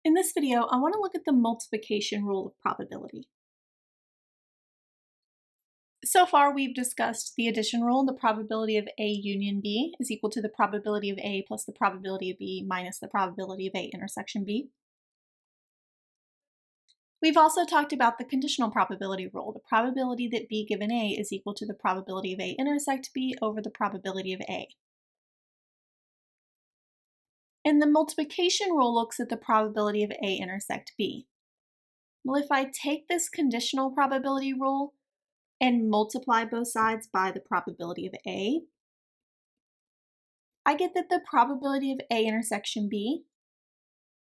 In this video, I want to look at the multiplication rule of probability. So far, we've discussed the addition rule. The probability of A union B is equal to the probability of A plus the probability of B minus the probability of A intersection B. We've also talked about the conditional probability rule, the probability that B given A is equal to the probability of A intersect B over the probability of A. And the multiplication rule looks at the probability of A intersect B. Well, if I take this conditional probability rule and multiply both sides by the probability of A, I get that the probability of A intersection B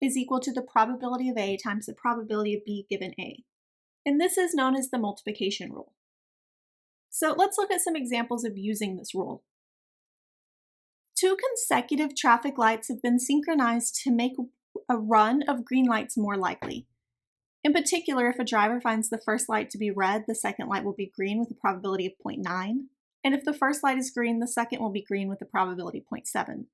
is equal to the probability of A times the probability of B given A. And this is known as the multiplication rule. So let's look at some examples of using this rule. Two consecutive traffic lights have been synchronized to make a run of green lights more likely. In particular, if a driver finds the first light to be red, the second light will be green with a probability of 0.9. And if the first light is green, the second will be green with a probability of 0.7.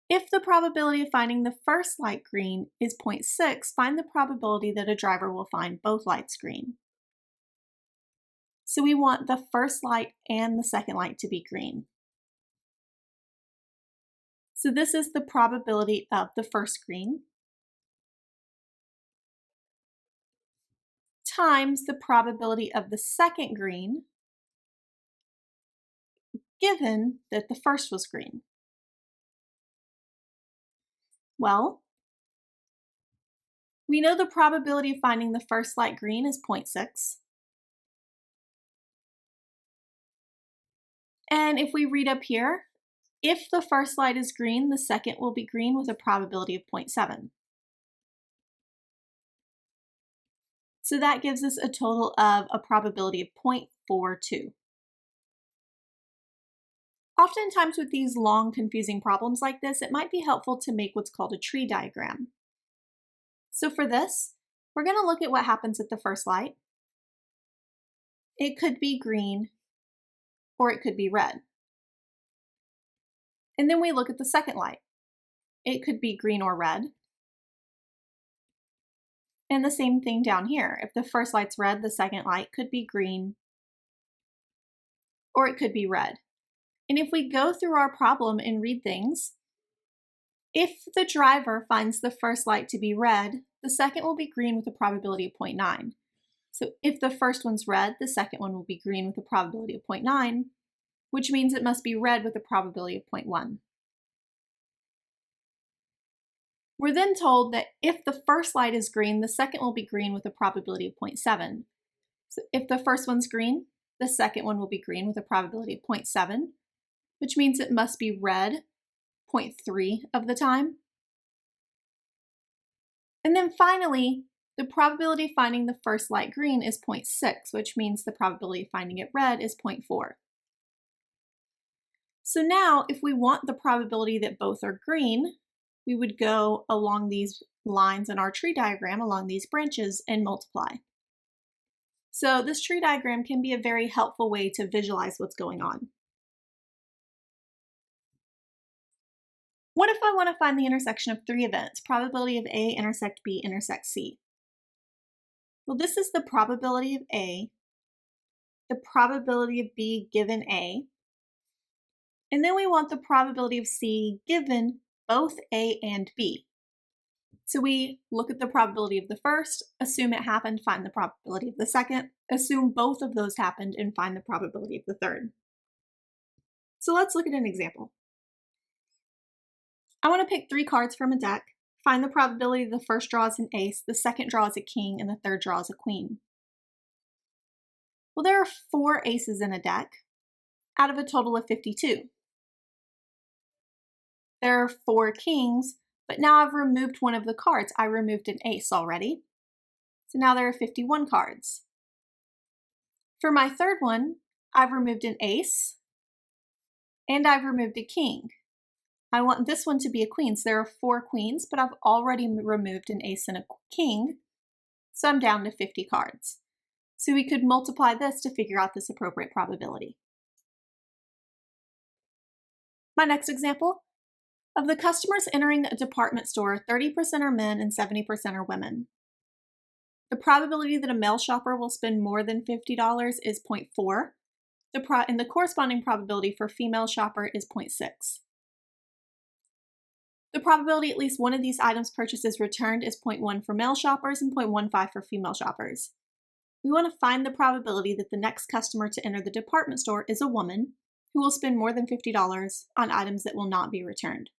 If the probability of finding the first light green is 0.6, find the probability that a driver will find both lights green. So we want the first light and the second light to be green. So this is the probability of the first green times the probability of the second green, given that the first was green. Well, we know the probability of finding the first light green is 0.6. And if we read up here, if the first light is green, the second will be green with a probability of 0.7. So that gives us a total of a probability of 0.42. Oftentimes with these long, confusing problems like this, it might be helpful to make what's called a tree diagram. So for this, we're going to look at what happens at the first light. It could be green, or it could be red. And then we look at the second light. It could be green or red. And the same thing down here. If the first light's red, the second light could be green, or it could be red. And if we go through our problem and read things, if the driver finds the first light to be red, the second will be green with a probability of 0.9. So if the first one's red, the second one will be green with a probability of 0.9, which means it must be red with a probability of 0.1. We're then told that if the first light is green, the second will be green with a probability of 0.7. So if the first one's green, the second one will be green with a probability of 0.7, which means it must be red 0.3 of the time. And then finally, the probability of finding the first light green is 0.6, which means the probability of finding it red is 0.4. So now, if we want the probability that both are green, we would go along these lines in our tree diagram, along these branches, and multiply. So this tree diagram can be a very helpful way to visualize what's going on. What if I want to find the intersection of three events, probability of A intersect B intersect C? Well, this is the probability of A, the probability of B given A, and then we want the probability of C given both A and B. So we look at the probability of the first, assume it happened, find the probability of the second, assume both of those happened, and find the probability of the third. So let's look at an example. I want to pick 3 cards from a deck, find the probability the first draw is an ace, the second draw is a king, and the third draw is a queen. Well, there are 4 aces in a deck out of a total of 52. There are 4 kings, but now I've removed one of the cards. I removed an ace already. So now there are 51 cards. For my third one, I've removed an ace, and I've removed a king. I want this one to be a queen, so there are 4 queens, but I've already removed an ace and a king, so I'm down to 50 cards. So we could multiply this to figure out this appropriate probability. My next example, Of the customers entering a department store, 30% are men and 70% are women. The probability that a male shopper will spend more than $50 is 0.4, and the corresponding probability for female shopper is 0.6. The probability at least one of these items purchased is returned is 0.1 for male shoppers and 0.15 for female shoppers. We want to find the probability that the next customer to enter the department store is a woman who will spend more than $50 on items that will not be returned.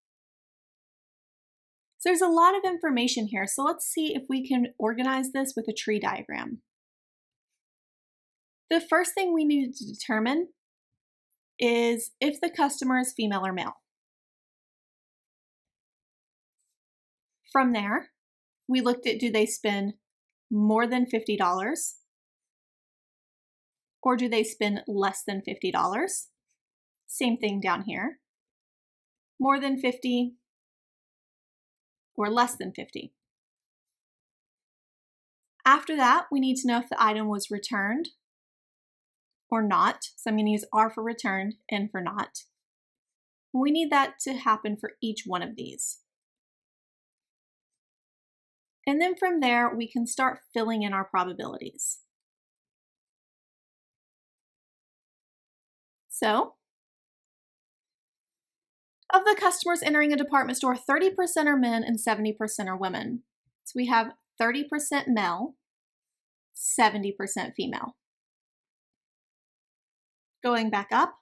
So there's a lot of information here, so let's see if we can organize this with a tree diagram. The first thing we need to determine is if the customer is female or male. From there, we looked at, do they spend more than $50 or do they spend less than $50? Same thing down here. More than 50 or less than 50. After that, we need to know if the item was returned or not. So I'm going to use R for returned, N for not. We need that to happen for each one of these. And then from there, we can start filling in our probabilities. So, of the customers entering a department store, 30% are men and 70% are women. So we have 30% male, 70% female. Going back up,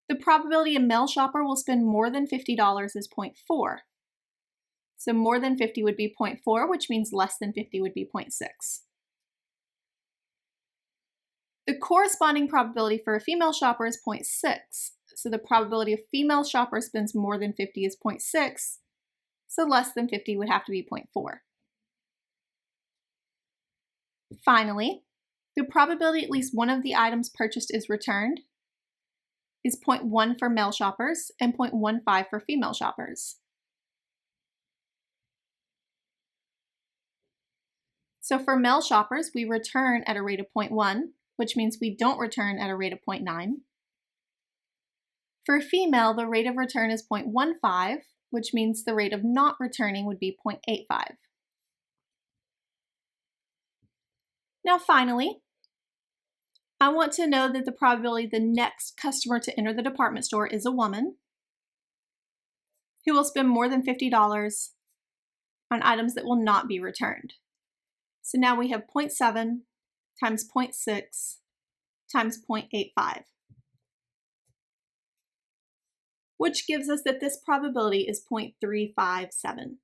the probability a male shopper will spend more than $50 is 0.4. So more than 50 would be 0.4, which means less than 50 would be 0.6. The corresponding probability for a female shopper is 0.6. So the probability a female shopper spends more than 50 is 0.6. So less than 50 would have to be 0.4. Finally, the probability at least one of the items purchased is returned is 0.1 for male shoppers and 0.15 for female shoppers. So for male shoppers, we return at a rate of 0.1, which means we don't return at a rate of 0.9. For female, the rate of return is 0.15, which means the rate of not returning would be 0.85. Now finally, I want to know that the probability the next customer to enter the department store is a woman who will spend more than $50 on items that will not be returned. So now we have 0.7 times 0.6 times 0.85, which gives us that this probability is 0.357.